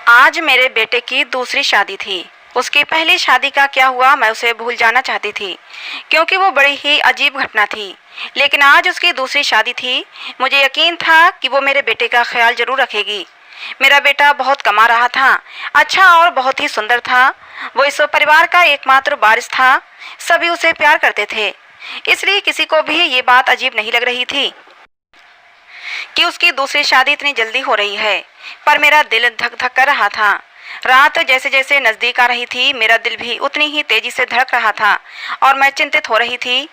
आज मेरे बेटे की दूसरी शादी थी। उसकी पहली शादी का क्या हुआ मैं उसे भूल जाना चाहती थी, क्योंकि वो बड़ी ही अजीब घटना थी। लेकिन आज उसकी दूसरी शादी थी। मुझे यकीन था कि वो मेरे बेटे का ख्याल जरूर रखेगी। मेरा बेटा बहुत कमा रहा था, अच्छा और बहुत ही सुंदर था। वो इस परिवार का एकमात्र वारिस था। सभी उसे प्यार करते थे, इसलिए किसी को भी ये बात अजीब नहीं लग रही थी कि उसकी दूसरी शादी इतनी जल्दी हो रही है। पर मेरा दिल धक धक कर रहा था। रात जैसे जैसे नजदीक आ रही थी, मेरा दिल भी उतनी ही तेजी से धड़क रहा था और मैं चिंतित हो रही थी।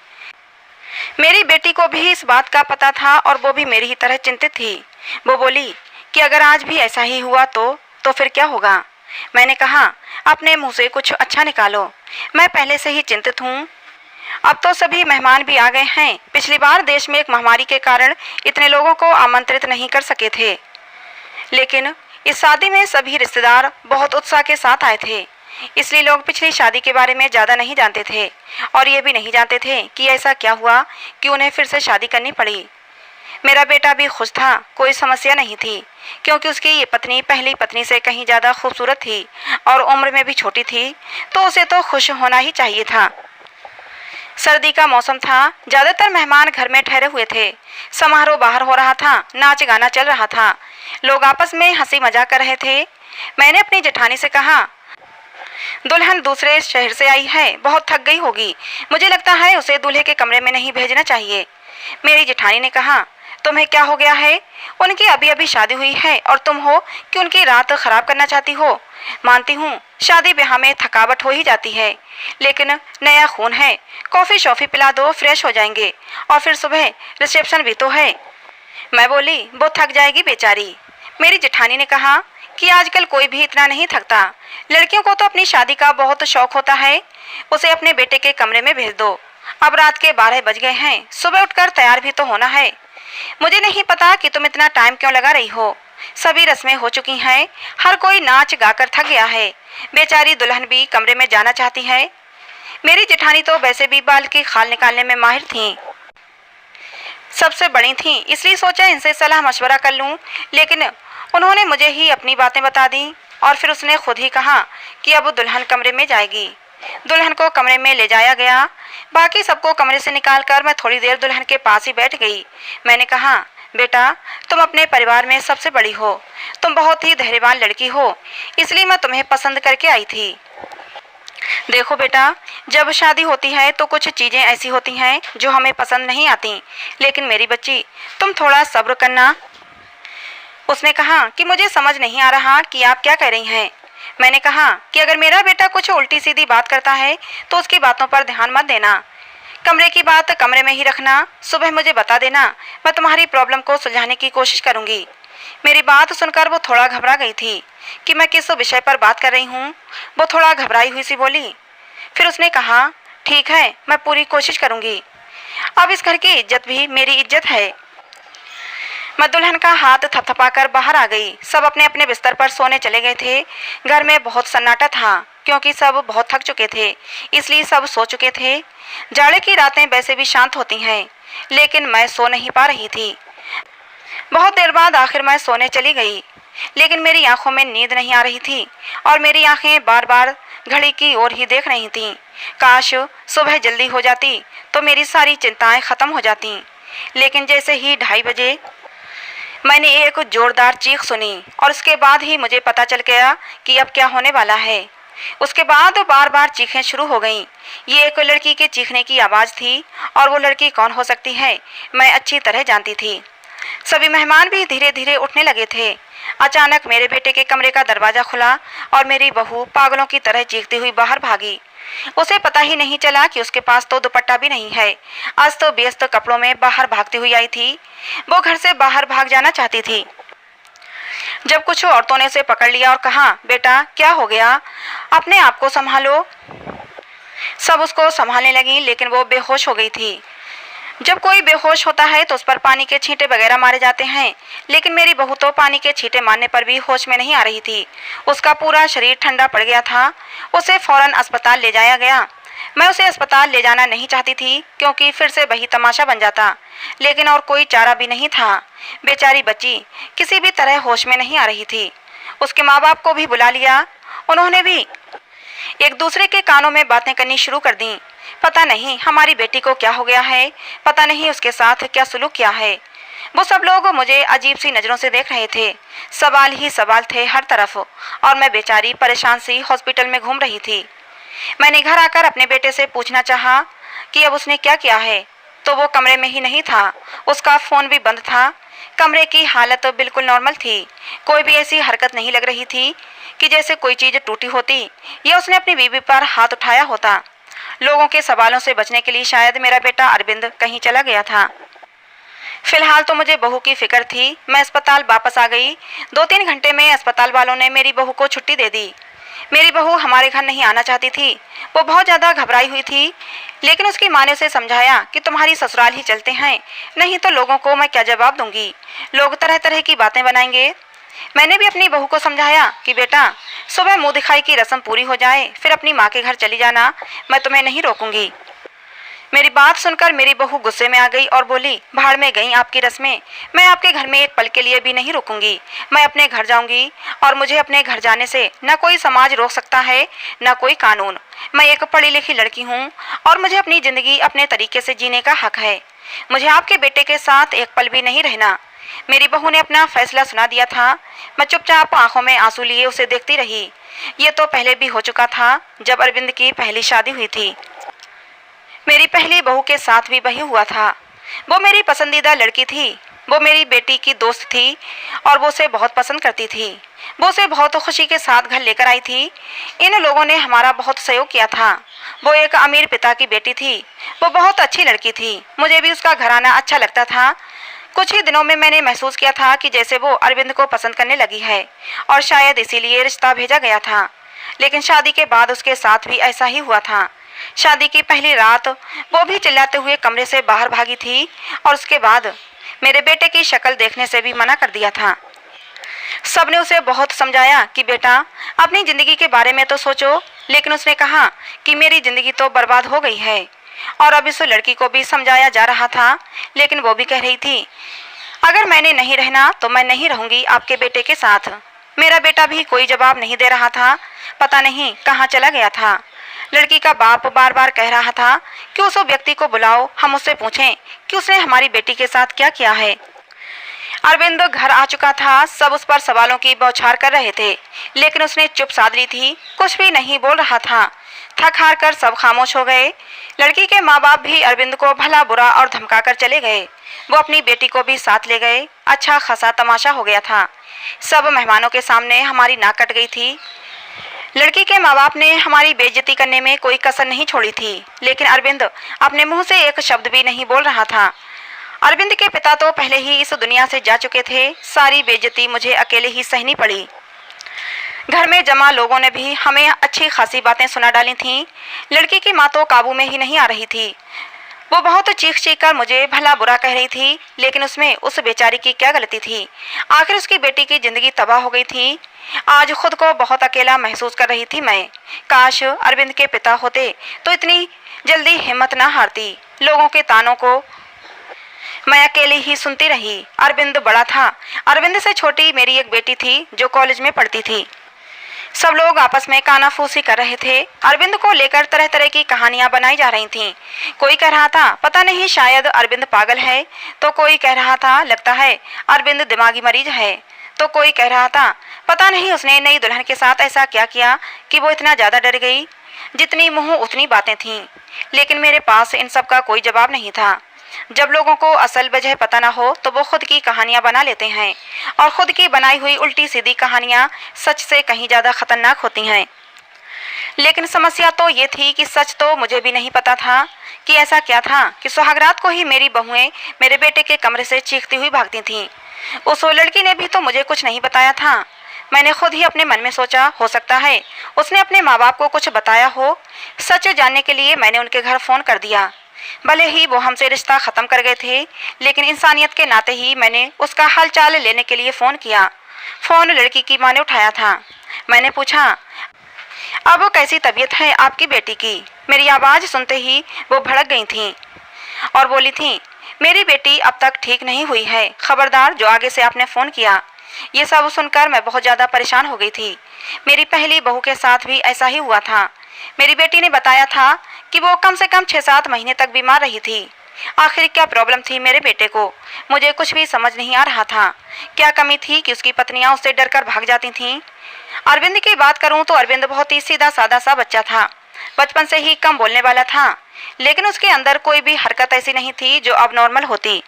मेरी बेटी को भी इस बात का पता था और वो भी मेरी ही तरह चिंतित थी। वो बोली कि अगर आज भी ऐसा ही हुआ तो फिर क्या होगा। मैंने कहा, अपने मुंह से कुछ अच्छा निकालो, मैं पहले से ही चिंतित हूँ। अब तो सभी मेहमान भी आ गए हैं। पिछली बार देश में एक महामारी के कारण इतने लोगों को आमंत्रित नहीं कर सके थे, लेकिन इस शादी में सभी रिश्तेदार बहुत उत्साह के साथ आए थे। इसलिए लोग पिछली शादी के बारे में ज़्यादा नहीं जानते थे और ये भी नहीं जानते थे कि ऐसा क्या हुआ कि उन्हें फिर से शादी करनी पड़ी। मेरा बेटा भी खुश था, कोई समस्या नहीं थी, क्योंकि उसकी ये पत्नी पहली पत्नी से कहीं ज़्यादा खूबसूरत थी और उम्र में भी छोटी थी, तो उसे तो खुश होना ही चाहिए था। सर्दी का मौसम था, ज़्यादातर मेहमान घर में ठहरे हुए थे। समारोह बाहर हो रहा था, नाच गाना चल रहा था, लोग आपस में हंसी मजाक कर रहे थे। मैंने अपनी जेठानी से कहा, दुल्हन दूसरे शहर से आई है, बहुत थक गई होगी, मुझे लगता है उसे दूल्हे के कमरे में नहीं भेजना चाहिए। मेरी जेठानी ने कहा, तुम्हें क्या हो गया है? उनकी अभी अभी शादी हुई है और तुम हो कि उनकी रात खराब करना चाहती हो। मानती हूँ शादी ब्याह में थकावट हो ही जाती है, लेकिन नया खून है, कॉफ़ी शॉफ़ी पिला दो, फ्रेश हो जाएंगे और फिर सुबह रिसेप्शन भी तो है। मैं बोली, वो थक जाएगी बेचारी। मेरी जेठानी ने कहा कि आजकल कोई भी इतना नहीं थकता, लड़कियों को तो अपनी शादी का बहुत शौक होता है, उसे अपने बेटे के कमरे में भेज दो। अब रात के 12 बज गए हैं, सुबह उठकर तैयार भी तो होना है। मुझे नहीं पता कि तुम इतना टाइम क्यों लगा रही हो, सभी रस्में हो चुकी हैं, हर कोई नाच गाकर थक गया है, बेचारी दुल्हन भी कमरे में जाना चाहती है। मेरी जेठानी तो वैसे भी बाल की खाल निकालने में माहिर थीं, सबसे बड़ी थीं, इसलिए सोचा इनसे सलाह मशवरा कर लूं, लेकिन उन्होंने मुझे ही अपनी बातें बता दी और फिर उसने खुद ही कहा कि अब दुल्हन कमरे में जाएगी। दुल्हन को कमरे में ले जाया गया। बाकी सबको कमरे से निकालकर मैं थोड़ी देर दुल्हन के पास ही बैठ गई। मैंने कहा, बेटा, तुम अपने परिवार में सबसे बड़ी हो, तुम बहुत ही धैर्यवान लड़की हो, इसलिए मैं तुम्हें पसंद करके आई थी। देखो बेटा, जब शादी होती है तो कुछ चीज़ें ऐसी होती हैं जो हमें पसंद नहीं आती, लेकिन मेरी बच्ची, तुम थोड़ा सब्र करना। उसने कहा कि मुझे समझ नहीं आ रहा कि आप क्या कह रही हैं। मैंने कहा कि अगर मेरा बेटा कुछ उल्टी सीधी बात करता है तो उसकी बातों पर ध्यान मत देना, कमरे की बात कमरे में ही रखना, सुबह मुझे बता देना, मैं तुम्हारी प्रॉब्लम को सुलझाने की कोशिश करूंगी। मेरी बात सुनकर वो थोड़ा घबरा गई थी कि मैं किस विषय पर बात कर रही हूँ। वो थोड़ा घबराई हुई सी बोली। फिर उसने कहा, ठीक है, मैं पूरी कोशिश करूंगी। अब इस घर की इज्जत भी मेरी इज्जत है। मैं दुल्हन का हाथ थपथपाकर बाहर आ गई। सब अपने अपने बिस्तर पर सोने चले गए थे। घर में बहुत सन्नाटा था, क्योंकि सब बहुत थक चुके थे, इसलिए सब सो चुके थे। जाड़े की रातें वैसे भी शांत होती हैं, लेकिन मैं सो नहीं पा रही थी। बहुत देर बाद आखिर मैं सोने चली गई, लेकिन मेरी आंखों में नींद नहीं आ रही थी और मेरी आंखें बार बार घड़ी की ओर ही देख रही थीं। काश सुबह जल्दी हो जाती तो मेरी सारी चिंताएं खत्म हो जाती। लेकिन जैसे ही 2:30 बजे मैंने एक जोरदार चीख सुनी और उसके बाद ही मुझे पता चल गया कि अब क्या होने वाला है। उसके बाद बार बार चीखें शुरू हो गईं। ये एक लड़की के चीखने की आवाज़ थी और वो लड़की कौन हो सकती है मैं अच्छी तरह जानती थी। सभी मेहमान भी धीरे धीरे उठने लगे थे। अचानक मेरे बेटे के कमरे का दरवाज़ा खुला और मेरी बहू पागलों की तरह चीखती हुई बाहर भागी। उसे पता ही नहीं चला कि उसके पास तो दुपट्टा भी नहीं है। अस्त व्यस्त कपड़ों में बाहर भागती हुई आई थी। वो घर से बाहर भाग जाना चाहती थी, जब कुछ औरतों ने उसे पकड़ लिया और कहा, बेटा क्या हो गया, अपने आप को संभालो। सब उसको संभालने लगी, लेकिन वो बेहोश हो गई थी। जब कोई बेहोश होता है तो उस पर पानी के छींटे वगैरह मारे जाते हैं, लेकिन मेरी बहू तो पानी के छींटे मारने पर भी होश में नहीं आ रही थी। उसका पूरा शरीर ठंडा पड़ गया था। उसे फौरन अस्पताल ले जाया गया। मैं उसे अस्पताल ले जाना नहीं चाहती थी, क्योंकि फिर से वही तमाशा बन जाता, लेकिन और कोई चारा भी नहीं था। बेचारी बच्ची किसी भी तरह होश में नहीं आ रही थी। उसके माँ बाप को भी बुला लिया। उन्होंने भी एक दूसरे के कानों में बातें करनी शुरू कर दी। पता नहीं हमारी बेटी को क्या हो गया है, पता नहीं उसके साथ क्या सुलूक किया है। वो सब लोग मुझे अजीब सी नज़रों से देख रहे थे। सवाल ही सवाल थे हर तरफ और मैं बेचारी परेशान सी हॉस्पिटल में घूम रही थी। मैंने घर आकर अपने बेटे से पूछना चाहा कि अब उसने क्या किया है, तो वो कमरे में ही नहीं था। उसका फ़ोन भी बंद था। कमरे की हालत बिल्कुल नॉर्मल थी। कोई भी ऐसी हरकत नहीं लग रही थी कि जैसे कोई चीज़ टूटी होती या उसने अपनी बीवी पर हाथ उठाया होता। लोगों के सवालों से बचने के लिए शायद मेरा बेटा अरविंद कहीं चला गया था। फिलहाल तो मुझे बहू की फिक्र थी। मैं अस्पताल वापस आ गई। 2-3 घंटे में अस्पताल वालों ने मेरी बहू को छुट्टी दे दी। मेरी बहू हमारे घर नहीं आना चाहती थी। वो बहुत ज़्यादा घबराई हुई थी, लेकिन उसकी माँ ने उसे समझाया कि तुम्हारी ससुराल ही चलते हैं, नहीं तो लोगों को मैं क्या जवाब दूंगी। लोग तरह तरह की बातें बनाएंगे। मैंने भी अपनी बहू को समझाया कि बेटा, सुबह मुँह दिखाई की रस्म पूरी हो जाए फिर अपनी माँ के घर चली जाना, मैं तुम्हें नहीं रोकूंगी। मेरी बात सुनकर मेरी बहू गुस्से में आ गई और बोली, भाड़ में गई आपकी रस्में, मैं आपके घर में एक पल के लिए भी नहीं रुकूंगी। मैं अपने घर जाऊंगी और मुझे अपने घर जाने से न कोई समाज रोक सकता है न कोई कानून। मैं एक पढ़ी लिखी लड़की हूँ और मुझे अपनी ज़िंदगी अपने तरीके से जीने का हक है। मुझे आपके बेटे के साथ एक पल भी नहीं रहना। मेरी बहू ने अपना फैसला सुना दिया था। मैं चुपचाप आंखों में आंसू लिए उसे देखती रही। ये तो पहले भी हो चुका था जब अरविंद की पहली शादी हुई थी। मेरी पहली बहू के साथ भी वही हुआ था। वो मेरी पसंदीदा लड़की थी। वो मेरी बेटी की दोस्त थी और वो उसे बहुत पसंद करती थी। वो उसे बहुत खुशी के साथ घर लेकर आई थी। इन लोगों ने हमारा बहुत सहयोग किया था। वो एक अमीर पिता की बेटी थी। वो बहुत अच्छी लड़की थी। मुझे भी उसका घराना अच्छा लगता था। कुछ ही दिनों में मैंने महसूस किया था कि जैसे वो अरविंद को पसंद करने लगी है और शायद इसीलिए रिश्ता भेजा गया था। लेकिन शादी के बाद उसके साथ भी ऐसा ही हुआ था। शादी की पहली रात वो भी चिल्लाते हुए कमरे से बाहर भागी थी और उसके बाद मेरे बेटे की शक्ल देखने से भी मना कर दिया था। सबने उसे बहुत समझाया कि बेटा, अपनी ज़िंदगी के बारे में तो सोचो, लेकिन उसने कहा कि मेरी ज़िंदगी तो बर्बाद हो गई है। और अब इस लड़की को भी समझाया जा रहा था, लेकिन वो भी कह रही थी, अगर मैंने नहीं रहना तो मैं नहीं रहूँगी आपके बेटे के साथ। मेरा बेटा भी कोई जवाब नहीं दे रहा था। पता नहीं कहाँ चला गया था। लड़की का बाप बार बार कह रहा था कि उस व्यक्ति को बुलाओ, हम उससे पूछें कि उसने हमारी बेटी के साथ क्या किया है। अरविंद घर आ चुका था। सब उस पर सवालों की बौछार कर रहे थे, लेकिन उसने चुप साध ली थी। कुछ भी नहीं बोल रहा था। थक हार कर सब खामोश हो गए। लड़की के माँ बाप भी अरविंद को भला बुरा और धमका कर चले गए। वो अपनी बेटी को भी साथ ले गए। अच्छा खासा तमाशा हो गया था। सब मेहमानों के सामने हमारी नाक कट गई थी। लड़की के माँ बाप ने हमारी बेइज्जती करने में कोई कसर नहीं छोड़ी थी, लेकिन अरविंद अपने मुंह से एक शब्द भी नहीं बोल रहा था। अरविंद के पिता तो पहले ही इस दुनिया से जा चुके थे। सारी बेइज्जती मुझे अकेले ही सहनी पड़ी। घर में जमा लोगों ने भी हमें अच्छी खासी बातें सुना डाली थीं। लड़की की माँ तो काबू में ही नहीं आ रही थी। वो बहुत चीख चीख कर मुझे भला बुरा कह रही थी, लेकिन उसमें उस बेचारी की क्या गलती थी। आखिर उसकी बेटी की जिंदगी तबाह हो गई थी। आज खुद को बहुत अकेला महसूस कर रही थी मैं। काश अरविंद के पिता होते तो इतनी जल्दी हिम्मत ना हारती। लोगों के तानों को मैं अकेली ही सुनती रही। अरविंद बड़ा था। अरविंद से छोटी मेरी एक बेटी थी जो कॉलेज में पढ़ती थी। सब लोग आपस में कानाफूसी कर रहे थे। अरविंद को लेकर तरह तरह की कहानियां बनाई जा रही थीं। कोई कह रहा था पता नहीं शायद अरविंद पागल है, तो कोई कह रहा था लगता है अरविंद दिमागी मरीज है, तो कोई कह रहा था पता नहीं उसने नई दुल्हन के साथ ऐसा क्या किया कि वो इतना ज़्यादा डर गई। जितनी मुँह उतनी बातें थीं, लेकिन मेरे पास इन सब का कोई जवाब नहीं था। जब लोगों को असल वजह पता ना हो तो वो खुद की कहानियां बना लेते हैं, और खुद की बनाई हुई उल्टी सीधी कहानियां सच से कहीं ज़्यादा खतरनाक होती हैं। लेकिन समस्या तो ये थी कि सच तो मुझे भी नहीं पता था कि ऐसा क्या था कि सुहागरात को ही मेरी बहुएं मेरे बेटे के कमरे से चीखती हुई भागती थीं। उस लड़की ने भी तो मुझे कुछ नहीं बताया था। मैंने खुद ही अपने मन में सोचा, हो सकता है उसने अपने माँ बाप को कुछ बताया हो। सच जानने के लिए मैंने उनके घर फ़ोन कर दिया। भले ही वो हमसे रिश्ता ख़त्म कर गए थे, लेकिन इंसानियत के नाते ही मैंने उसका हालचाल लेने के लिए फ़ोन किया। फ़ोन लड़की की माँ ने उठाया था। मैंने पूछा, अब कैसी तबीयत है आपकी बेटी की? मेरी आवाज़ सुनते ही वो भड़क गई थीं और बोली थीं, मेरी बेटी अब तक ठीक नहीं हुई है। खबरदार जो आगे से आपने फ़ोन किया ये सब सुनकर मैं बहुत ज़्यादा परेशान हो गई थी। मेरी पहली बहू के साथ भी ऐसा ही हुआ था। मेरी बेटी ने बताया था कि वो कम से कम 6-7 महीने तक बीमार रही थी। आखिर क्या प्रॉब्लम थी मेरे बेटे को, मुझे कुछ भी समझ नहीं आ रहा था। क्या कमी थी कि उसकी पत्नियां उससे डरकर भाग जाती थीं? अरविंद की बात करूं तो अरविंद बहुत ही सीधा साधा सा बच्चा था। बचपन से ही कम बोलने वाला था, लेकिन उसके अंदर कोई भी हरकत ऐसी नहीं थी जो अब नॉर्मल होती।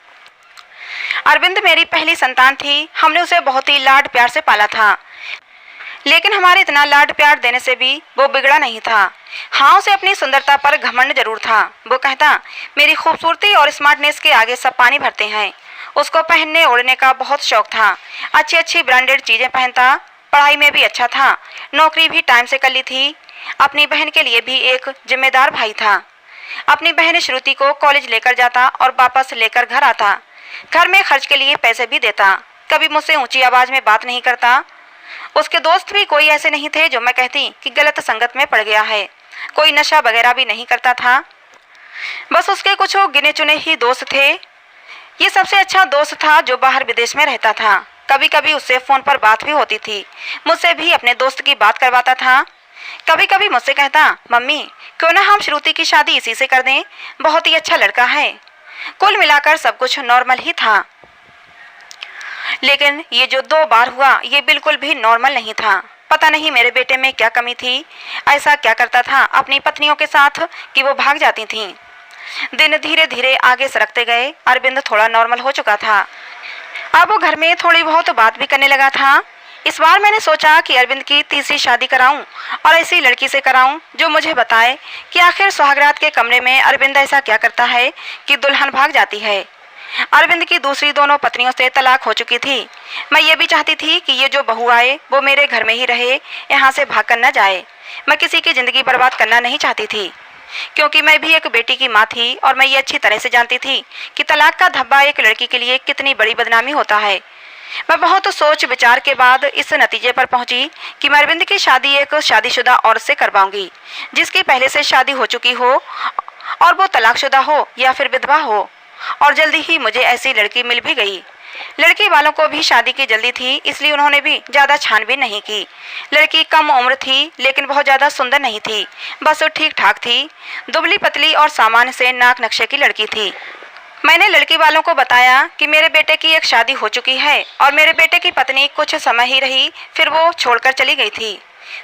अरविंद मेरी पहली संतान थी। हमने उसे बहुत ही लाड प्यार से पाला था, लेकिन हमारे इतना लाड प्यार देने से भी वो बिगड़ा नहीं था। हाँ, उसे अपनी सुंदरता पर घमंड जरूर था। वो कहता, मेरी खूबसूरती और स्मार्टनेस के आगे सब पानी भरते हैं। उसको पहनने ओढ़ने का बहुत शौक था। अच्छी अच्छी ब्रांडेड चीज़ें पहनता, पढ़ाई में भी अच्छा था, नौकरी भी टाइम से कर ली थी। अपनी बहन के लिए भी एक जिम्मेदार भाई था। अपनी बहन श्रुति को कॉलेज लेकर जाता और वापस लेकर घर आता। घर में खर्च के लिए पैसे भी देता। कभी मुझसे ऊंची आवाज़ में बात नहीं करता। उसके दोस्त भी कोई ऐसे नहीं थे जो मैं कहती कि गलत संगत में पड़ गया है। कोई नशा वगैरह भी नहीं करता था। बस उसके कुछ गिने चुने ही दोस्त थे। ये सबसे अच्छा दोस्त था जो बाहर विदेश में रहता था। कभी कभी उससे फ़ोन पर बात भी होती थी। मुझसे भी अपने दोस्त की बात करवाता था। कभी कभी मुझसे कहता, मम्मी क्यों ना हम श्रुति की शादी इसी से कर दें, बहुत ही अच्छा लड़का है। कुल मिलाकर सब कुछ नॉर्मल ही था। लेकिन ये जो 2 बार हुआ ये बिल्कुल भी नॉर्मल नहीं था। पता नहीं मेरे बेटे में क्या कमी थी। ऐसा क्या करता था अपनी पत्नियों के साथ कि वो भाग जाती थीं। दिन धीरे धीरे आगे सरकते गए। अरविंद थोड़ा नॉर्मल हो चुका था। अब वो घर में थोड़ी बहुत बात भी करने लगा था। इस बार मैंने सोचा कि अरविंद की तीसरी शादी कराऊं और ऐसी लड़की से कराऊं जो मुझे बताए कि आखिर सुहागरात के कमरे में अरविंद ऐसा क्या करता है कि दुल्हन भाग जाती है। अरविंद की दूसरी दोनों पत्नियों से तलाक हो चुकी थी। मैं ये भी चाहती थी कि ये जो बहू आए वो मेरे घर में ही रहे, यहाँ से भाग कर न जाए। मैं किसी की ज़िंदगी बर्बाद करना नहीं चाहती थी, क्योंकि मैं भी एक बेटी की माँ थी और मैं ये अच्छी तरह से जानती थी कि तलाक का धब्बा एक लड़की के लिए कितनी बड़ी बदनामी होता है। मैं बहुत सोच विचार के बाद इस नतीजे पर पहुंची कि मैं अरविंद की शादी एक शादीशुदा औरत से करवाऊंगी, जिसकी पहले से शादी हो चुकी हो और वो तलाकशुदा हो या फिर विधवा हो। और जल्दी ही मुझे ऐसी लड़की मिल भी गई। लड़की वालों को भी शादी की जल्दी थी, इसलिए उन्होंने भी ज़्यादा छानबीन नहीं की। लड़की कम उम्र थी, लेकिन बहुत ज़्यादा सुंदर नहीं थी, बस ठीक ठाक थी। दुबली पतली और सामान्य से नाक नक्शे की लड़की थी। मैंने लड़की वालों को बताया कि मेरे बेटे की एक शादी हो चुकी है और मेरे बेटे की पत्नी कुछ समय ही रही, फिर वो छोड़कर चली गई थी।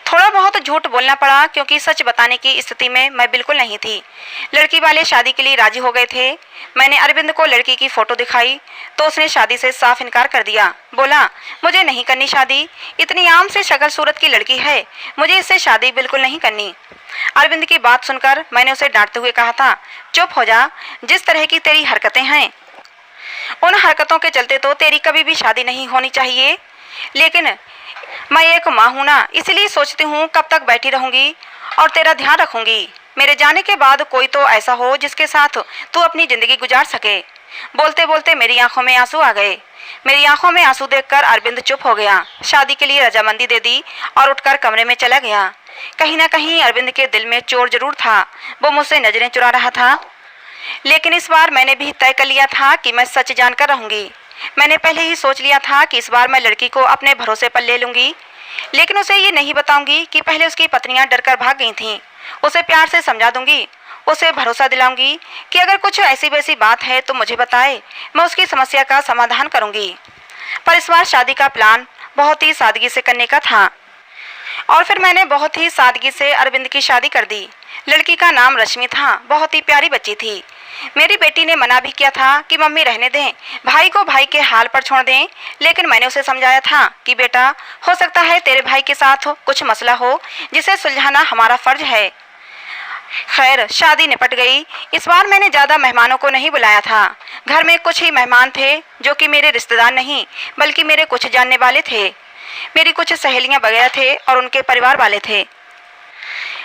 थोड़ा बहुत झूठ बोलना पड़ा, क्योंकि सच बताने की स्थिति में मैं बिल्कुल नहीं थी। लड़की वाले शादी के लिए राजी हो गए थे। मैंने अरविंद को लड़की की फ़ोटो दिखाई तो उसने शादी से साफ इनकार कर दिया। बोला, मुझे नहीं करनी शादी, इतनी आम से शक्ल सूरत की लड़की है, मुझे इससे शादी बिल्कुल नहीं करनी। अरविंद की बात सुनकर मैंने उसे डांटते हुए कहा था, चुप हो जा, जिस तरह की तेरी हरकतें हैं उन हरकतों के चलते तो तेरी कभी भी शादी नहीं होनी चाहिए। लेकिन मैं एक माँ हूँ ना, इसलिए सोचती हूँ कब तक बैठी रहूँगी और तेरा ध्यान रखूँगी। मेरे जाने के बाद कोई तो ऐसा हो जिसके साथ तू अपनी ज़िंदगी गुजार सके। बोलते बोलते मेरी आंखों में आंसू आ गए। मेरी आंखों में आंसू देखकर अरविंद चुप हो गया, शादी के लिए रजामंदी दे दी और उठकर कमरे में चला गया। कहीं ना कहीं अरविंद के दिल में चोर जरूर था, वो मुझसे नजरें चुरा रहा था। लेकिन इस बार मैंने भी तय कर लिया था कि मैं सच जानकर रहूँगी। मैंने पहले ही सोच लिया था कि इस बार मैं लड़की को अपने भरोसे पर ले लूँगी, लेकिन उसे ये नहीं बताऊँगी कि पहले उसकी पत्नियाँ डरकर भाग गई थीं। उसे प्यार से समझा दूँगी, उसे भरोसा दिलाऊँगी कि अगर कुछ ऐसी वैसी बात है तो मुझे बताए, मैं उसकी समस्या का समाधान करूँगी। पर इस बार शादी का प्लान बहुत ही सादगी से करने का था और फिर मैंने बहुत ही सादगी से अरविंद की शादी कर दी। लड़की का नाम रश्मि था, बहुत ही प्यारी बच्ची थी। मेरी बेटी ने मना भी किया था कि मम्मी रहने दें, भाई को भाई के हाल पर छोड़ दें, लेकिन मैंने उसे समझाया था कि बेटा, हो सकता है तेरे भाई के साथ कुछ मसला हो जिसे सुलझाना हमारा फर्ज है। खैर, शादी निपट गई। इस बार मैंने ज़्यादा मेहमानों को नहीं बुलाया था। घर में कुछ ही मेहमान थे जो कि मेरे रिश्तेदार नहीं बल्कि मेरे कुछ जानने वाले थे। मेरी कुछ सहेलियां वगैरह थे और उनके परिवार वाले थे।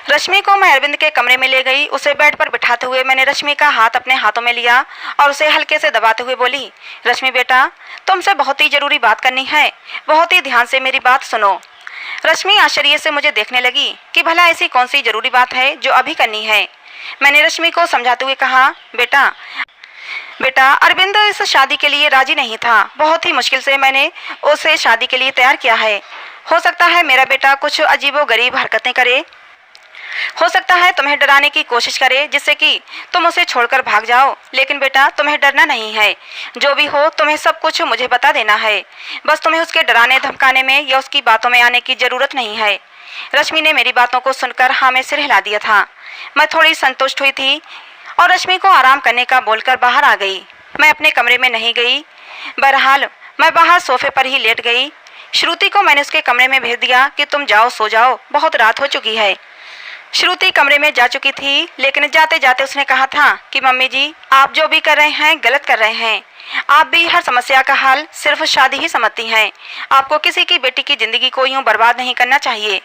रश्मि को मैं अरविंद के कमरे में ले गई। उसे बेड पर बिठाते हुए मैंने रश्मि का हाथ अपने हाथों में लिया और उसे हल्के से दबाते हुए बोली, रश्मि बेटा, तुमसे बहुत ही ज़रूरी बात करनी है, बहुत ही ध्यान से मेरी बात सुनो। रश्मि आश्चर्य से मुझे देखने लगी कि भला ऐसी कौन सी ज़रूरी बात है जो अभी करनी है। मैंने रश्मि को समझाते हुए कहा, बेटा, बेटा, अरविंद इस शादी के लिए राजी नहीं था। बहुत ही मुश्किल से मैंने उसे शादी के लिए तैयार किया है। हो सकता है मेरा बेटा कुछ अजीबोगरीब हरकतें करे, हो सकता है तुम्हें डराने की कोशिश करे जिससे कि तुम उसे छोड़कर भाग जाओ, लेकिन बेटा तुम्हें डरना नहीं है। जो भी हो तुम्हें सब कुछ मुझे बता देना है। बस तुम्हें उसके डराने धमकाने में या उसकी बातों में आने की जरूरत नहीं है। रश्मि ने मेरी बातों को सुनकर हाँ में सिर हिला दिया था। मैं थोड़ी संतुष्ट हुई थी और रश्मि को आराम करने का बोलकर बाहर आ गई। मैं अपने कमरे में नहीं गई। बहरहाल मैं बाहर सोफे पर ही लेट गई। श्रुति को मैंने उसके कमरे में भेज दिया कि तुम जाओ सो जाओ, बहुत रात हो चुकी है। श्रुति कमरे में जा चुकी थी, लेकिन जाते जाते उसने कहा था कि मम्मी जी, आप जो भी कर रहे हैं गलत कर रहे हैं। आप भी हर समस्या का हल सिर्फ शादी ही समझती हैं। आपको किसी की बेटी की जिंदगी को यूं बर्बाद नहीं करना चाहिए।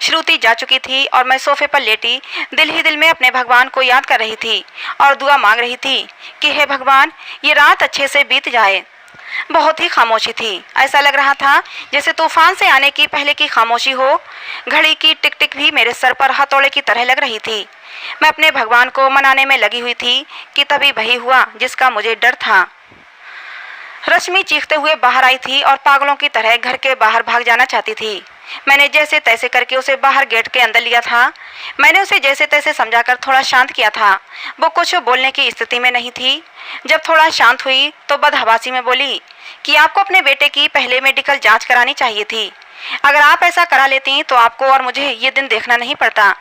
श्रुति जा चुकी थी और मैं सोफे पर लेटी दिल ही दिल में अपने भगवान को याद कर रही थी और दुआ मांग रही थी कि हे भगवान, ये रात अच्छे से बीत जाए। बहुत ही खामोशी थी। ऐसा लग रहा था जैसे तूफान से आने की पहले की खामोशी हो। घड़ी की टिक टिक भी मेरे सर पर हथौड़े की तरह लग रही थी। मैं अपने भगवान को मनाने में लगी हुई थी कि तभी वही हुआ जिसका मुझे डर था। रश्मि चीखते हुए बाहर आई थी और पागलों की तरह घर के बाहर भाग जाना चाहती थी। मैंने जैसे तैसे करके उसे बाहर गेट के अंदर लिया था। मैंने उसे जैसे तैसे समझाकर थोड़ा शांत किया था। वो कुछ बोलने की स्थिति में नहीं थी। जब थोड़ा शांत हुई तो बदहवासी में बोली कि आपको अपने बेटे की पहले मेडिकल जांच करानी चाहिए थी। अगर आप ऐसा करा लेती तो आपको और मुझे ये दिन देखना नहीं पड़ता।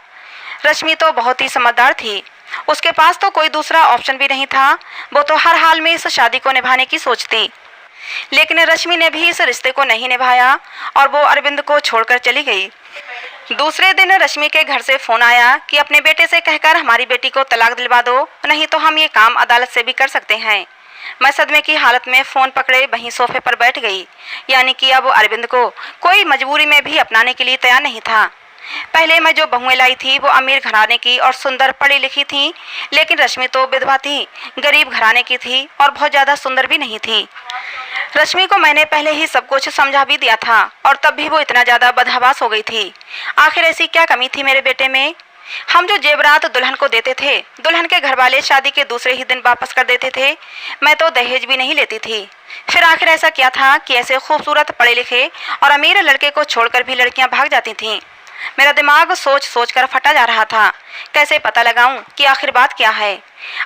रश्मि तो बहुत ही समझदार थी। उसके पास तो कोई दूसरा ऑप्शन भी नहीं था। वो तो हर हाल में इस शादी को निभाने की सोचती, लेकिन रश्मि ने भी इस रिश्ते को नहीं निभाया और वो अरविंद को छोड़कर चली गई। दूसरे दिन रश्मि के घर से फोन आया कि अपने बेटे से कहकर हमारी बेटी को तलाक दिलवा दो, नहीं तो हम ये काम अदालत से भी कर सकते हैं। मैं सदमे की हालत में फोन पकड़े वहीं सोफे पर बैठ गई। यानी कि अब अरविंद को कोई मजबूरी में भी अपनाने के लिए तैयार नहीं था। पहले मैं जो बहुएं लाई थी वो अमीर घराने की और सुंदर पढ़ी लिखी थी, लेकिन रश्मि तो विधवा थी, गरीब घराने की थी और बहुत ज़्यादा सुंदर भी नहीं थी। रश्मि को मैंने पहले ही सब कुछ समझा भी दिया था और तब भी वो इतना ज़्यादा बदहवास हो गई थी। आखिर ऐसी क्या कमी थी मेरे बेटे में? हम जो जेवरात दुल्हन को देते थे, दुल्हन के घर वाले शादी के दूसरे ही दिन वापस कर देते थे। मैं तो दहेज भी नहीं लेती थी। फिर आखिर ऐसा क्या था कि ऐसे खूबसूरत पढ़े लिखे और अमीर लड़के को छोड़कर भी लड़कियां भाग जाती थीं? मेरा दिमाग सोच सोच कर फटा जा रहा था। कैसे पता लगाऊं कि आखिर बात क्या है?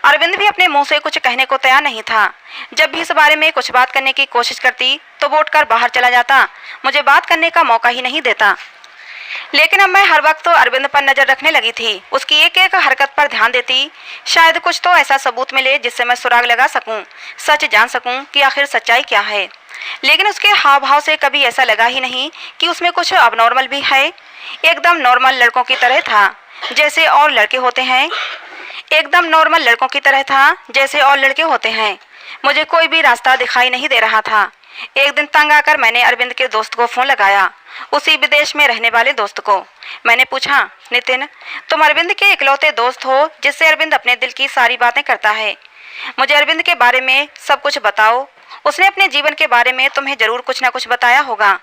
अरविंद भी अपने मुंह से कुछ कहने को तैयार नहीं था। जब भी इस बारे में कुछ बात करने की कोशिश करती तो वो उठकर बाहर चला जाता, मुझे बात करने का मौका ही नहीं देता। लेकिन अब मैं हर वक्त तो अरविंद पर नजर रखने लगी थी, उसकी एक एक हरकत पर ध्यान देती। शायद कुछ तो ऐसा सबूत मिले जिससे मैं सुराग लगा सकूं, सच जान सकूं कि आखिर सच्चाई क्या है। लेकिन उसके हाव भाव से कभी ऐसा लगा ही नहीं कि उसमें कुछ अबनॉर्मल भी है। एकदम नॉर्मल लड़कों की तरह था जैसे और लड़के होते हैं। एकदम नॉर्मल लड़कों की तरह था जैसे और लड़के होते हैं। मुझे कोई भी रास्ता दिखाई नहीं दे रहा था। एक दिन तंग आकर मैंने अरविंद के दोस्त को फ़ोन लगाया, उसी विदेश में रहने वाले दोस्त को। मैंने पूछा, नितिन, तुम अरविंद के इकलौते दोस्त हो जिससे अरविंद अपने दिल की सारी बातें करता है। मुझे अरविंद के बारे में सब कुछ बताओ। उसने अपने जीवन के बारे में तुम्हें ज़रूर कुछ ना कुछ बताया होगा।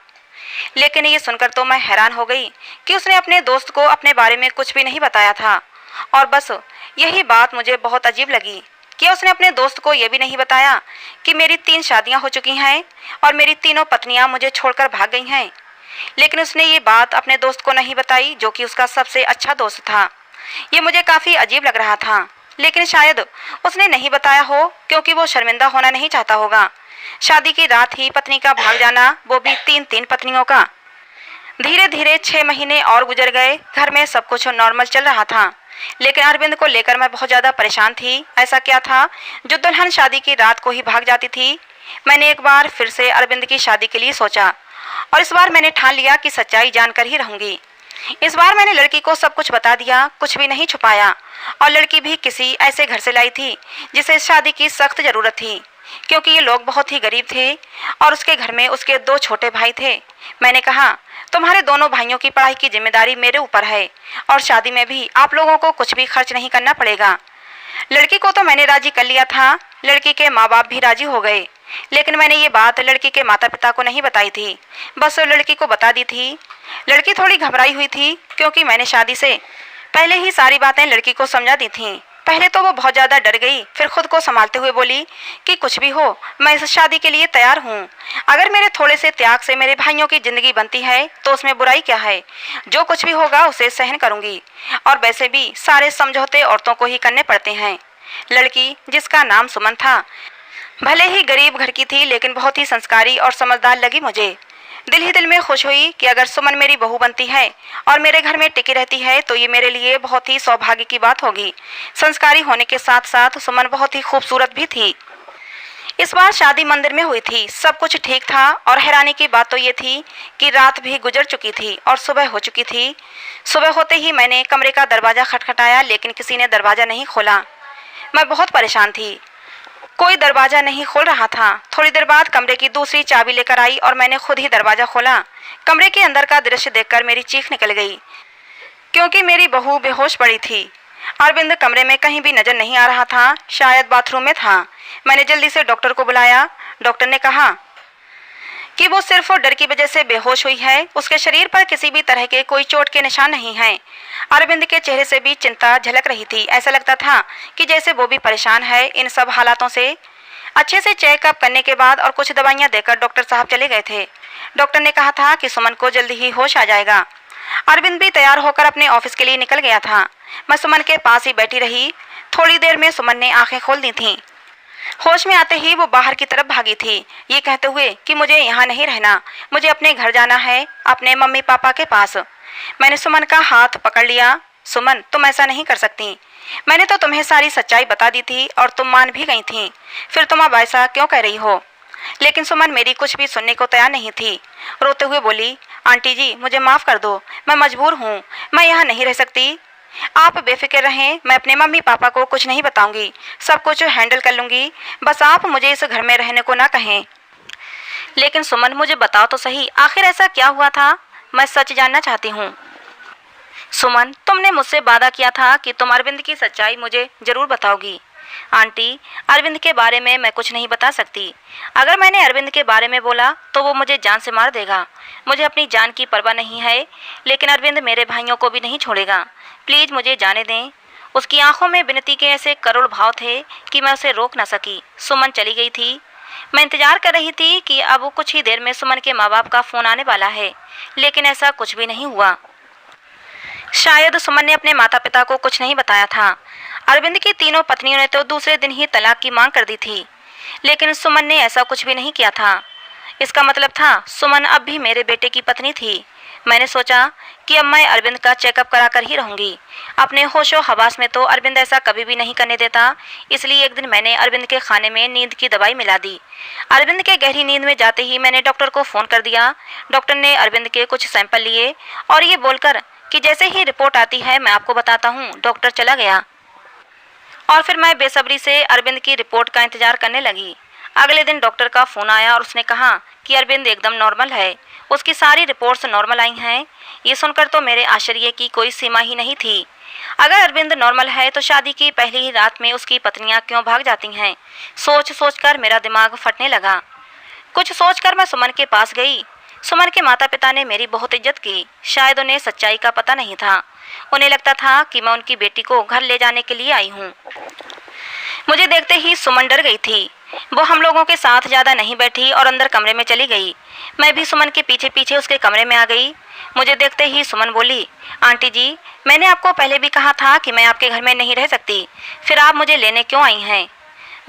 लेकिन ये सुनकर तो मैं हैरान हो गई कि उसने अपने दोस्त को अपने बारे में कुछ भी नहीं बताया था। और बस यही बात मुझे बहुत अजीब लगी कि उसने अपने दोस्त को यह भी नहीं बताया कि मेरी 3 शादियां हो चुकी हैं और मेरी तीनों पत्नियां मुझे छोड़कर भाग गई हैं। लेकिन उसने ये बात अपने दोस्त को नहीं बताई जो कि उसका सबसे अच्छा दोस्त था। ये मुझे काफ़ी अजीब लग रहा था, लेकिन शायद उसने नहीं बताया हो क्योंकि वो शर्मिंदा होना नहीं चाहता होगा। शादी की रात ही पत्नी का भाग जाना, वो भी 3 पत्नियों का। धीरे धीरे 6 महीने और गुजर गए। घर में सब कुछ नॉर्मल चल रहा था, लेकिन अरविंद को लेकर मैं बहुत ज़्यादा परेशान थी। ऐसा क्या था जो दुल्हन शादी की रात को ही भाग जाती थी? मैंने एक बार फिर से अरविंद की शादी के लिए सोचा और इस बार मैंने ठान लिया कि सच्चाई जानकर ही रहूंगी। इस बार मैंने लड़की को सब कुछ बता दिया, कुछ भी नहीं छुपाया। और लड़की भी किसी ऐसे घर से लाई थी जिसे शादी की सख्त ज़रूरत थी, क्योंकि ये लोग बहुत ही गरीब थे और उसके घर में उसके 2 छोटे भाई थे। मैंने कहा, तुम्हारे दोनों भाइयों की पढ़ाई की जिम्मेदारी मेरे ऊपर है और शादी में भी आप लोगों को कुछ भी खर्च नहीं करना पड़ेगा। लड़की को तो मैंने राजी कर लिया था, लड़की के माँ बाप भी राजी हो गए, लेकिन मैंने ये बात लड़की के माता पिता को नहीं बताई थी, बस लड़की को बता दी थी। लड़की थोड़ी घबराई हुई थी क्योंकि मैंने शादी से पहले ही सारी बातें लड़की को समझा दी थीं। पहले तो वो बहुत ज़्यादा डर गई, फिर खुद को संभालते हुए बोली कि कुछ भी हो, मैं इस शादी के लिए तैयार हूँ। अगर मेरे थोड़े से त्याग से मेरे भाइयों की ज़िंदगी बनती है तो उसमें बुराई क्या है। जो कुछ भी होगा उसे सहन करूँगी। और वैसे भी सारे समझौते औरतों को ही करने पड़ते हैं। लड़की, जिसका नाम सुमन था, भले ही गरीब घर की थी लेकिन बहुत ही संस्कारी और समझदार लगी मुझे। दिल ही दिल में खुश हुई कि अगर सुमन मेरी बहू बनती है और मेरे घर में टिकी रहती है तो ये मेरे लिए बहुत ही सौभाग्य की बात होगी। संस्कारी होने के साथ साथ सुमन बहुत ही खूबसूरत भी थी। इस बार शादी मंदिर में हुई थी, सब कुछ ठीक था। और हैरानी की बात तो ये थी कि रात भी गुजर चुकी थी और सुबह हो चुकी थी। सुबह होते ही मैंने कमरे का दरवाज़ा खटखटाया लेकिन किसी ने दरवाज़ा नहीं खोला। मैं बहुत परेशान थी, कोई दरवाज़ा नहीं खोल रहा था। थोड़ी देर बाद कमरे की दूसरी चाबी लेकर आई और मैंने खुद ही दरवाज़ा खोला। कमरे के अंदर का दृश्य देखकर मेरी चीख निकल गई, क्योंकि मेरी बहू बेहोश पड़ी थी। अरविंद कमरे में कहीं भी नजर नहीं आ रहा था, शायद बाथरूम में था। मैंने जल्दी से डॉक्टर को बुलाया। डॉक्टर ने कहा कि वो सिर्फ डर की वजह से बेहोश हुई है, उसके शरीर पर किसी भी तरह के कोई चोट के निशान नहीं हैं। अरविंद के चेहरे से भी चिंता झलक रही थी। ऐसा लगता था कि जैसे वो भी परेशान है इन सब हालातों से। अच्छे से चेकअप करने के बाद और कुछ दवाइयाँ देकर डॉक्टर साहब चले गए थे। डॉक्टर ने कहा था कि सुमन को जल्दी ही होश आ जाएगा। अरविंद भी तैयार होकर अपने ऑफिस के लिए निकल गया था। मैं सुमन के पास ही बैठी रही। थोड़ी देर में सुमन ने आंखें खोल दी थीं। होश में आते ही वो बाहर की तरफ भागी थी, ये कहते हुए कि मुझे यहाँ नहीं रहना, मुझे अपने घर जाना है, अपने मम्मी पापा के पास। मैंने सुमन का हाथ पकड़ लिया। सुमन, तुम ऐसा नहीं कर सकती। मैंने तो तुम्हें सारी सच्चाई बता दी थी और तुम मान भी गई थी, फिर तुम अब ऐसा क्यों कह रही हो। लेकिन सुमन मेरी कुछ भी सुनने को तैयार नहीं थी। रोते हुए बोली, आंटी जी मुझे माफ़ कर दो, मैं मजबूर हूँ, मैं यहाँ नहीं रह सकती। आप बेफिक्र रहें, मैं अपने मम्मी पापा को कुछ नहीं बताऊंगी, सब कुछ हैंडल कर लूँगी। बस आप मुझे इस घर में रहने को ना कहें। लेकिन सुमन, मुझे बताओ तो सही, आखिर ऐसा क्या हुआ था, मैं सच जानना चाहती हूँ। सुमन, तुमने मुझसे वादा किया था कि तुम अरविंद की सच्चाई मुझे ज़रूर बताओगी। आंटी, अरविंद के बारे में मैं कुछ नहीं बता सकती। अगर मैंने अरविंद के बारे में बोला तो वो मुझे जान से मार देगा। मुझे अपनी जान की परवाह नहीं है, लेकिन अरविंद मेरे भाइयों को भी नहीं छोड़ेगा। प्लीज़ मुझे जाने दें। उसकी आंखों में विनती के ऐसे करोड़ भाव थे कि मैं उसे रोक न सकी। सुमन चली गई थी। मैं इंतजार कर रही थी कि अब कुछ ही देर में सुमन के माँ बाप का फ़ोन आने वाला है, लेकिन ऐसा कुछ भी नहीं हुआ। शायद सुमन ने अपने माता पिता को कुछ नहीं बताया था। अरविंद की तीनों पत्नियों ने तो दूसरे दिन ही तलाक की मांग कर दी थी, लेकिन सुमन ने ऐसा कुछ भी नहीं किया था। इसका मतलब था सुमन अब भी मेरे बेटे की पत्नी थी। मैंने सोचा कि अब मैं अरविंद का चेकअप करा कर ही रहूँगी। अपने होशो हवास में तो अरविंद ऐसा कभी भी नहीं करने देता, इसलिए एक दिन मैंने अरविंद के खाने में नींद की दवाई मिला दी। अरविंद के गहरी नींद में जाते ही मैंने डॉक्टर को फ़ोन कर दिया। डॉक्टर ने अरविंद के कुछ सैंपल लिए और ये बोलकर कि जैसे ही रिपोर्ट आती है मैं आपको बताता हूँ, डॉक्टर चला गया। और फिर मैं बेसब्री से अरविंद की रिपोर्ट का इंतज़ार करने लगी। अगले दिन डॉक्टर का फ़ोन आया और उसने कहा कि अरविंद एकदम नॉर्मल है, उसकी सारी रिपोर्ट्स नॉर्मल आई हैं। ये सुनकर तो मेरे आश्चर्य की कोई सीमा ही नहीं थी। अगर अरविंद नॉर्मल है तो शादी की पहली ही रात में उसकी पत्नियां क्यों भाग जाती हैं। सोच सोच कर मेरा दिमाग फटने लगा। कुछ सोचकर मैं सुमन के पास गई। सुमन के माता पिता ने मेरी बहुत इज्जत की। शायद उन्हें सच्चाई का पता नहीं था। उन्हें लगता था कि मैं उनकी बेटी को घर ले जाने के लिए आई हूँ। मुझे देखते ही सुमन डर गई थी। वो हम लोगों के साथ ज़्यादा नहीं बैठी और अंदर कमरे में चली गई। मैं भी सुमन के पीछे पीछे उसके कमरे में आ गई। मुझे देखते ही सुमन बोली, आंटी जी मैंने आपको पहले भी कहा था कि मैं आपके घर में नहीं रह सकती, फिर आप मुझे लेने क्यों आई हैं।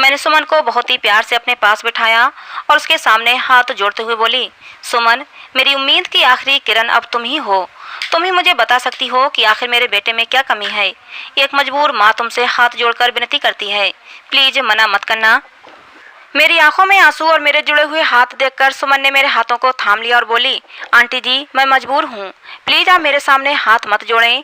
मैंने सुमन को बहुत ही प्यार से अपने पास बिठाया और उसके सामने हाथ जोड़ते हुए बोली, सुमन मेरी उम्मीद की आखिरी किरण अब तुम ही हो। तुम ही मुझे बता सकती हो कि आखिर मेरे बेटे में क्या कमी है। एक मजबूर माँ तुमसे हाथ जोड़कर विनती करती है, प्लीज मना मत करना। मेरी आंखों में आंसू और मेरे जुड़े हुए हाथ देखकर सुमन ने मेरे हाथों को थाम लिया और बोली, आंटी जी मैं मजबूर हूँ, प्लीज आप मेरे सामने हाथ मत जोड़ें।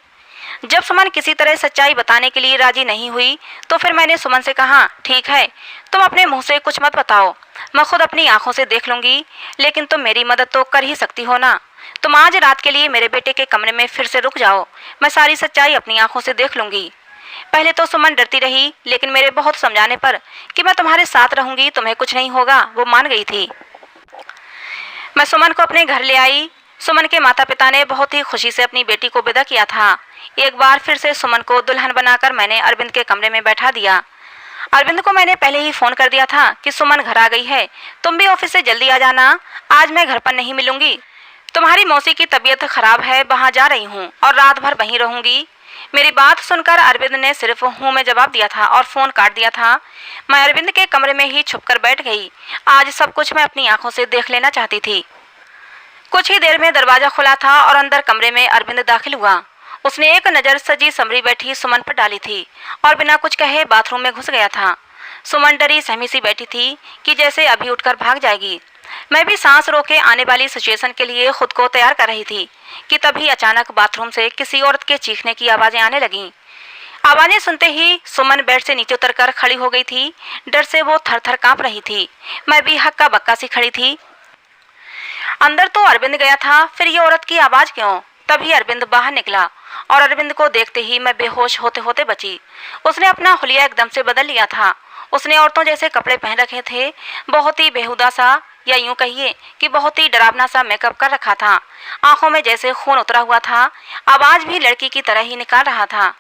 जब सुमन किसी तरह सच्चाई बताने के लिए राजी नहीं हुई तो फिर मैंने सुमन से कहा, ठीक है तुम अपने मुंह से कुछ मत बताओ, मैं खुद अपनी आंखों से देख लूँगी, लेकिन तुम मेरी मदद तो कर ही सकती हो ना। तुम आज रात के लिए मेरे बेटे के कमरे में फिर से रुक जाओ, मैं सारी सच्चाई अपनी आंखों से देख लूँगी। पहले तो सुमन डरती रही, लेकिन मेरे बहुत समझाने पर कि मैं तुम्हारे साथ रहूँगी, तुम्हें कुछ नहीं होगा, वो मान गई थी। मैं सुमन को अपने घर ले आई। सुमन के माता पिता ने बहुत ही खुशी से अपनी बेटी को विदा किया था। एक बार फिर से सुमन को दुल्हन बनाकर मैंने अरविंद के कमरे में बैठा दिया। अरविंद को मैंने पहले ही फोन कर दिया था कि सुमन घर आ गई है, तुम भी ऑफिस से जल्दी आ जाना, आज मैं घर पर नहीं मिलूंगी। तुम्हारी मौसी की तबीयत खराब है, वहाँ जा रही हूँ और रात भर वहीं रहूंगी। मेरी बात सुनकर अरविंद ने सिर्फ हूँ में जवाब दिया था और फोन काट दिया था। मैं अरविंद के कमरे में ही छुपकर बैठ गई। आज सब कुछ मैं अपनी आंखों से देख लेना चाहती थी। कुछ ही देर में दरवाजा खुला था और अंदर कमरे में अरविंद दाखिल हुआ। उसने एक नज़र सजी संवरी बैठी सुमन पर डाली थी और बिना कुछ कहे बाथरूम में घुस गया था। सुमन डरी सहमी सी बैठी थी कि जैसे अभी उठकर भाग जाएगी। मैं भी सांस रोके आने वाली सिचुएशन के लिए खुद को तैयार कर रही थी कि तभी अचानक बाथरूम से किसी औरत के चीखने की आवाज़ें आने लगीं। आवाज़ें सुनते ही सुमन बेड से नीचे उतरकर खड़ी हो गई थी। डर से वो थर थर काँप रही थी। मैं भी हक्का बक्का सी खड़ी थी। अंदर तो अरविंद गया था, फिर ये औरत की आवाज़ क्यों? तभी अरविंद बाहर निकला और अरविंद को देखते ही मैं बेहोश होते होते बची। उसने अपना हुलिया एकदम से बदल लिया था। उसने औरतों जैसे कपड़े पहन रखे थे, बहुत ही बेहुदा सा या यूं कहिए कि बहुत ही डरावना सा मेकअप कर रखा था। आंखों में जैसे खून उतरा हुआ था। आवाज़ भी लड़की की तरह ही निकाल रहा था।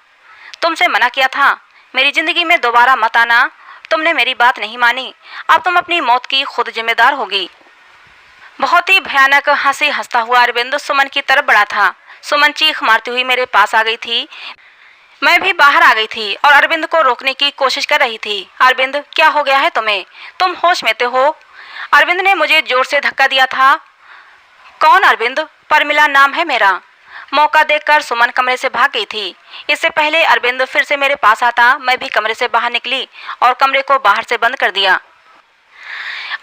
तुमसे मना किया था, मेरी जिंदगी में दोबारा मत आना। तुमने मेरी बात नहीं मानी, अब तुम अपनी मौत की खुद जिम्मेदार होगी। बहुत ही भयानक हंसी हंसता हुआ अरविंद सुमन की तरफ बढ़ा था। सुमन चीख मारती हुई मेरे पास आ गई थी। मैं भी बाहर आ गई थी और अरविंद को रोकने की कोशिश कर रही थी। अरविंद, क्या हो गया है तुम्हें? तुम होश में तो हो? अरविंद ने मुझे जोर से धक्का दिया था। कौन अरविंद? परमिला नाम है मेरा। मौका देखकर सुमन कमरे से भाग गई थी। इससे पहले अरविंद फिर से मेरे पास आता, मैं भी कमरे से बाहर निकली और कमरे को बाहर से बंद कर दिया।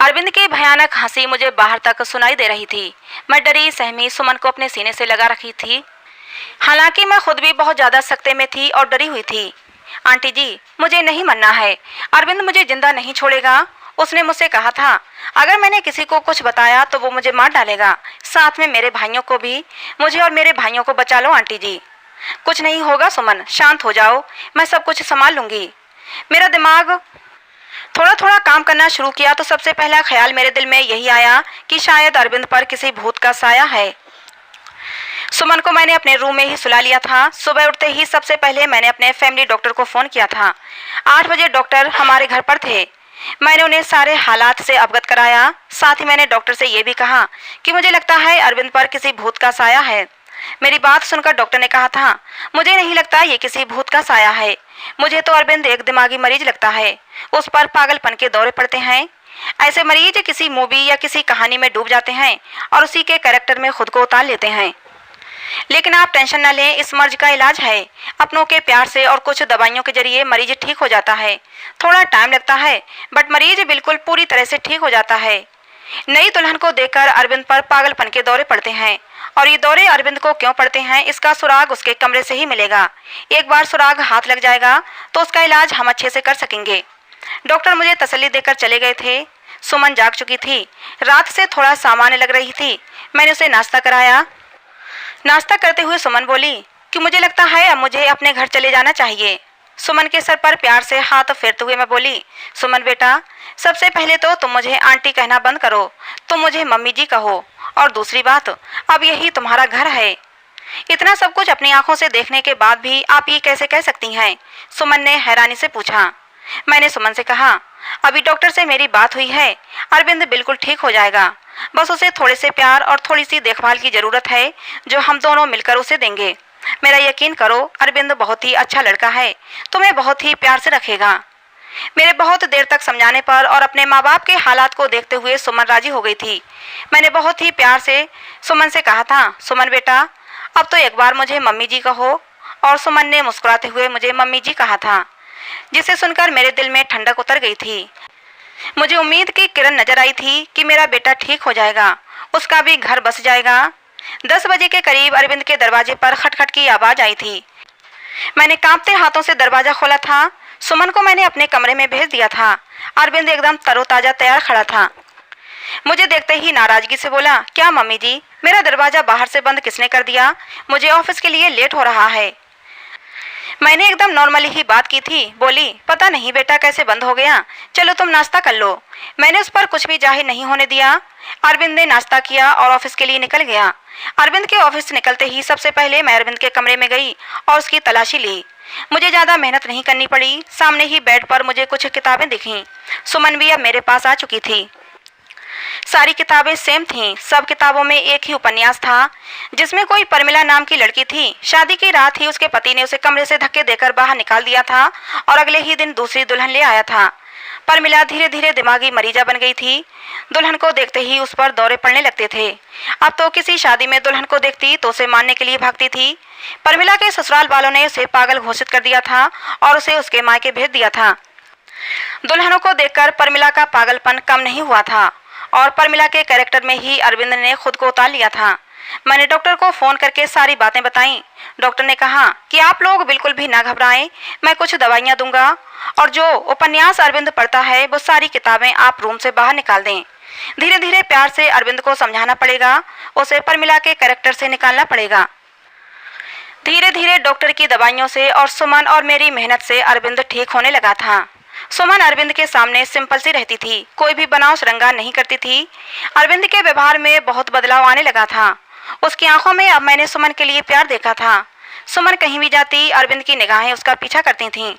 अरविंद की भयानक हंसी मुझे बाहर तक सुनाई दे रही थी। मैं डरी सहमी सुमन को अपने सीने से लगा रखी थी। हालांकि मैं खुद भी बहुत ज़्यादा सख्ते में थी और डरी हुई थी। आंटी जी, मुझे नहीं मरना है। अरविंद मुझे जिंदा नहीं छोड़ेगा। उसने मुझसे कहा था अगर मैंने किसी को कुछ बताया तो वो मुझे मार डालेगा, साथ में मेरे भाइयों को भी। मुझे और मेरे भाइयों को बचा लो आंटी जी। कुछ नहीं होगा सुमन, शांत हो जाओ, मैं सब कुछ संभाल लूँगी। मेरा दिमाग थोड़ा थोड़ा काम करना शुरू किया तो सबसे पहला ख्याल मेरे दिल में यही आया कि शायद अरविंद पर किसी भूत का साया है। सुमन को मैंने अपने रूम में ही सुला लिया था। सुबह उठते ही सबसे पहले मैंने अपने फैमिली डॉक्टर को फ़ोन किया था। 8 बजे डॉक्टर हमारे घर पर थे। मैंने उन्हें सारे हालात से अवगत कराया। साथ ही मैंने डॉक्टर से ये भी कहा कि मुझे लगता है अरविंद पर किसी भूत का साया है। मेरी बात सुनकर डॉक्टर ने कहा था मुझे नहीं लगता ये किसी भूत का साया है, मुझे तो अरविंद एक दिमागी मरीज लगता है। उस पर पागलपन के दौरे पड़ते हैं। ऐसे मरीज किसी मूवी या किसी कहानी में डूब जाते हैं और उसी के कैरेक्टर में खुद को उतार लेते हैं। लेकिन आप टेंशन न लें, इस मर्ज का इलाज है। अपनों के प्यार से और कुछ दवाइयों के जरिए मरीज ठीक हो जाता है। थोड़ा टाइम लगता है बट मरीज बिल्कुल पूरी तरह से ठीक हो जाता है। नई दुल्हन को देखकर अरविंद पर पागलपन के दौरे पड़ते हैं और ये दौरे अरविंद को क्यों पड़ते हैं इसका सुराग उसके कमरे से ही मिलेगा। एक बार सुराग हाथ लग जाएगा तो उसका इलाज हम अच्छे से कर सकेंगे। डॉक्टर मुझे तसल्ली देकर चले गए थे। सुमन जाग चुकी थी, रात से थोड़ा सामान्य लग रही थी। मैंने उसे नाश्ता कराया। नाश्ता करते हुए सुमन बोली कि मुझे लगता है अब मुझे अपने घर चले जाना चाहिए। सुमन के सर पर प्यार से हाथ फेरते हुए मैं बोली, सुमन बेटा, सबसे पहले तो तुम मुझे आंटी कहना बंद करो, तुम मुझे मम्मी जी कहो। और दूसरी बात, अब यही तुम्हारा घर है। इतना सब कुछ अपनी आंखों से देखने के बाद भी आप ये कैसे कह सकती हैं? सुमन ने हैरानी से पूछा। मैंने सुमन से कहा, अभी डॉक्टर से मेरी बात हुई है, अरविंद बिल्कुल ठीक हो जाएगा। बस उसे थोड़े से प्यार और थोड़ी सी देखभाल की ज़रूरत है जो हम दोनों मिलकर उसे देंगे। मेरा यकीन करो, अरविंद बहुत ही अच्छा लड़का है, तुम्हें बहुत ही प्यार से रखेगा। मेरे बहुत देर तक समझाने पर और अपने माँ बाप के हालात को देखते हुए सुमन राजी हो गई थी। मैंने बहुत ही प्यार से सुमन से कहा था, सुमन बेटा, अब तो एक बार मुझे मम्मी जी कहो। और सुमन ने मुस्कुराते हुए मुझे मम्मी जी कहा था, जिसे सुनकर मेरे दिल में ठंडक उतर गई थी। मुझे उम्मीद की किरण नजर आई थी कि मेरा बेटा ठीक हो जाएगा, उसका भी घर बस जाएगा। 10 बजे के करीब अरविंद के दरवाजे पर खटखट की आवाज़ आई थी। मैंने कांपते हाथों से दरवाज़ा खोला था। सुमन को मैंने अपने कमरे में भेज दिया था। अरविंद एकदम तरोताज़ा तैयार खड़ा था। मुझे देखते ही नाराज़गी से बोला, क्या मम्मी जी, मेरा दरवाज़ा बाहर से बंद किसने कर दिया? मुझे ऑफिस के लिए लेट हो रहा है। मैंने एकदम नॉर्मली ही बात की थी। बोली, पता नहीं बेटा कैसे बंद हो गया, चलो तुम नाश्ता कर लो। मैंने उस पर कुछ भी जाहिर नहीं होने दिया। अरविंद ने नाश्ता किया और ऑफिस के लिए निकल गया। अरविंद के ऑफिस निकलते ही सबसे पहले मैं अरविंद के कमरे में गई और उसकी तलाशी ली। मुझे ज़्यादा मेहनत नहीं करनी पड़ी। सामने ही बेड पर मुझे कुछ किताबें दिखीं। सुमन भी अब मेरे पास आ चुकी थी। सारी किताबें सेम थीं। सब किताबों में एक ही उपन्यास था जिसमें कोई परमिला नाम की लड़की थी। शादी की रात ही उसके पति ने उसे कमरे से धक्के देकर बाहर निकाल दिया था और अगले ही दिन दूसरी दुल्हन ले आया था। परमिला धीरे धीरे दिमागी मरीजा बन गई थी। दुल्हन को देखते ही उस पर दौरे पड़ने लगते थे। अब तो किसी शादी में दुल्हन को देखती तो उसे मारने के लिए भागती थी। परमिला के ससुराल वालों ने उसे पागल घोषित कर दिया था और उसे उसके मायके भेज दिया था। दुल्हनों को देखकर परमिला का पागलपन कम नहीं हुआ था और परमिला के कैरेक्टर में ही अरविंद ने खुद को उतार लिया था। मैंने डॉक्टर को फ़ोन करके सारी बातें बताईं। डॉक्टर ने कहा कि आप लोग बिल्कुल भी ना घबराएं, मैं कुछ दवाइयां दूंगा और जो उपन्यास अरविंद पढ़ता है वो सारी किताबें आप रूम से बाहर निकाल दें। धीरे धीरे प्यार से अरविंद को समझाना पड़ेगा, उसे परमिला के कैरेक्टर से निकालना पड़ेगा। धीरे धीरे डॉक्टर की दवाइयों से और सुमन और मेरी मेहनत से अरविंद ठीक होने लगा था। सुमन अरविंद के सामने सिंपल सी रहती थी, कोई भी बनाव श्रृंगार नहीं करती थी। अरविंद के व्यवहार में बहुत बदलाव आने लगा था। उसकी आंखों में अब मैंने सुमन के लिए प्यार देखा था। सुमन कहीं भी जाती अरविंद की निगाहें उसका पीछा करती थीं।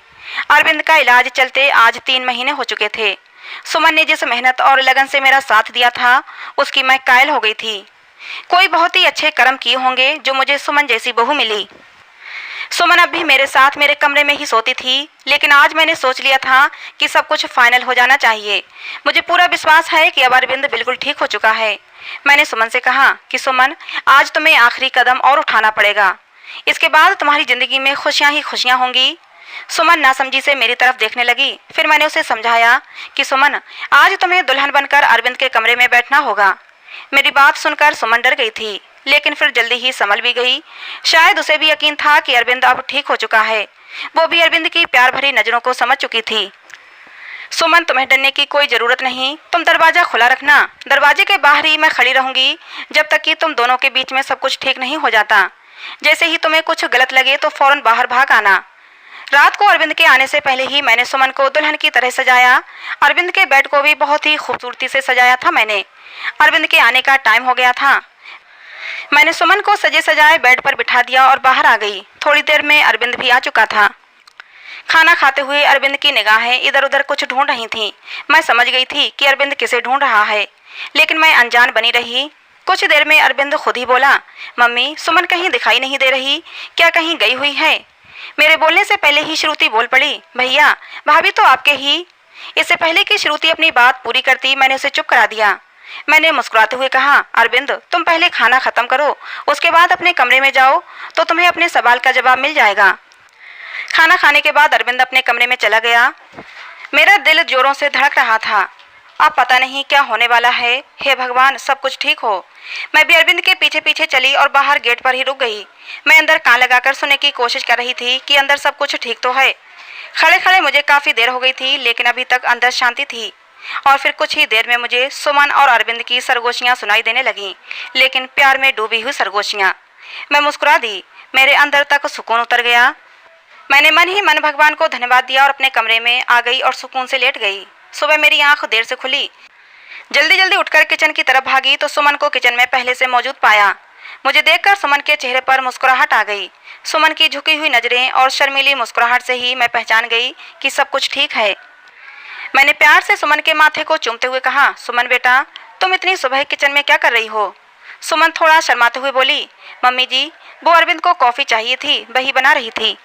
अरविंद का इलाज चलते आज 3 महीने हो चुके थे। सुमन ने जिस मेहनत और लगन से मेरा साथ दिया था उसकी मैं कायल हो गई थी। कोई बहुत ही अच्छे कर्म किए होंगे जो मुझे सुमन जैसी बहू मिली। सुमन अब भी मेरे साथ मेरे कमरे में ही सोती थी, लेकिन आज मैंने सोच लिया था कि सब कुछ फाइनल हो जाना चाहिए। मुझे पूरा विश्वास है कि अब अरविंद बिल्कुल ठीक हो चुका है। मैंने सुमन से कहा कि सुमन, आज तुम्हें आखिरी कदम और उठाना पड़ेगा। इसके बाद तुम्हारी जिंदगी में खुशियां ही खुशियां होंगी। सुमन नासमझी से मेरी तरफ देखने लगी। फिर मैंने उसे समझाया कि सुमन, आज तुम्हें दुल्हन बनकर अरविंद के कमरे में बैठना होगा। मेरी बात सुनकर सुमन डर गई थी, लेकिन फिर जल्दी ही संभल भी गई। शायद उसे भी यकीन था कि अरविंद अब ठीक हो चुका है। वो भी अरविंद की प्यार भरी नजरों को समझ चुकी थी। सुमन, तुम्हें डरने की कोई जरूरत नहीं, तुम दरवाजा खुला रखना। दरवाजे के बाहर ही मैं खड़ी रहूंगी जब तक कि तुम दोनों के बीच में सब कुछ ठीक नहीं हो जाता। जैसे ही तुम्हें कुछ गलत लगे तो फौरन बाहर भाग आना। रात को अरविंद के आने से पहले ही मैंने सुमन को दुल्हन की तरह सजाया। अरविंद के बेड को भी बहुत ही खूबसूरती से सजाया था मैंने। अरविंद के आने का टाइम हो गया था। मैंने सुमन को सजे सजाए बेड पर बिठा दिया और बाहर आ गई। थोड़ी देर में अरविंद भी आ चुका था। खाना खाते हुए अरविंद की निगाहें इधर उधर कुछ ढूंढ रही थीं। मैं समझ गई थी कि अरविंद किसे ढूंढ रहा है, लेकिन मैं अनजान बनी रही। कुछ देर में अरविंद खुद ही बोला, मम्मी, सुमन कहीं दिखाई नहीं दे रही, क्या कहीं गई हुई है? मेरे बोलने से पहले ही श्रुति बोल पड़ी, भैया, भाभी तो आपके ही। इससे पहले कि श्रुति अपनी बात पूरी करती मैंने उसे चुप करा दिया। मैंने मुस्कुराते हुए कहा, अरविंद, तुम पहले खाना खत्म करो, उसके बाद अपने कमरे में जाओ तो तुम्हें अपने सवाल का जवाब मिल जाएगा। खाना खाने के बाद अरविंद अपने कमरे में चला गया। मेरा दिल जोरों से धड़क रहा था। अब पता नहीं क्या होने वाला है। हे भगवान, सब कुछ ठीक हो। मैं भी अरविंद के पीछे पीछे चली और बाहर गेट पर ही रुक गई। मैं अंदर कान लगाकर सुनने की कोशिश कर रही थी कि अंदर सब कुछ ठीक तो है। खड़े खड़े मुझे काफ़ी देर हो गई थी, लेकिन अभी तक अंदर शांति थी। और फिर कुछ ही देर में मुझे सुमन और अरविंद की सरगोशियाँ सुनाई देने लगीं, लेकिन प्यार में डूबी हुई सरगोशियाँ। मैं मुस्कुरा दी। मेरे अंदर तक सुकून उतर गया। मैंने मन ही मन भगवान को धन्यवाद दिया और अपने कमरे में आ गई और सुकून से लेट गई। सुबह मेरी आंख देर से खुली। जल्दी जल्दी उठकर किचन की तरफ भागी तो सुमन को किचन में पहले से मौजूद पाया। मुझे देखकर सुमन के चेहरे पर मुस्कुराहट आ गई। सुमन की झुकी हुई नजरें और शर्मीली मुस्कुराहट से ही मैं पहचान गई कि सब कुछ ठीक है। मैंने प्यार से सुमन के माथे को चूमते हुए कहा, सुमन बेटा, तुम इतनी सुबह किचन में क्या कर रही हो? सुमन थोड़ा शर्माते हुए बोली, मम्मी जी, वो अरविंद को कॉफ़ी चाहिए थी, वही बना रही थी।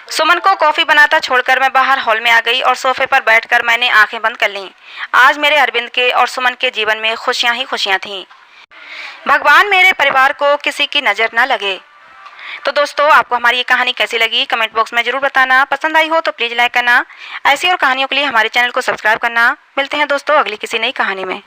सुमन को कॉफ़ी बनाता छोड़कर मैं बाहर हॉल में आ गई और सोफे पर बैठकर मैंने आंखें बंद कर लीं। आज मेरे अरविंद के और सुमन के जीवन में खुशियां ही खुशियां थीं। भगवान मेरे परिवार को किसी की नज़र न लगे। तो दोस्तों, आपको हमारी ये कहानी कैसी लगी कमेंट बॉक्स में ज़रूर बताना। पसंद आई हो तो प्लीज़ लाइक करना। ऐसी और कहानियों के लिए हमारे चैनल को सब्सक्राइब करना। मिलते हैं दोस्तों अगली किसी नई कहानी में।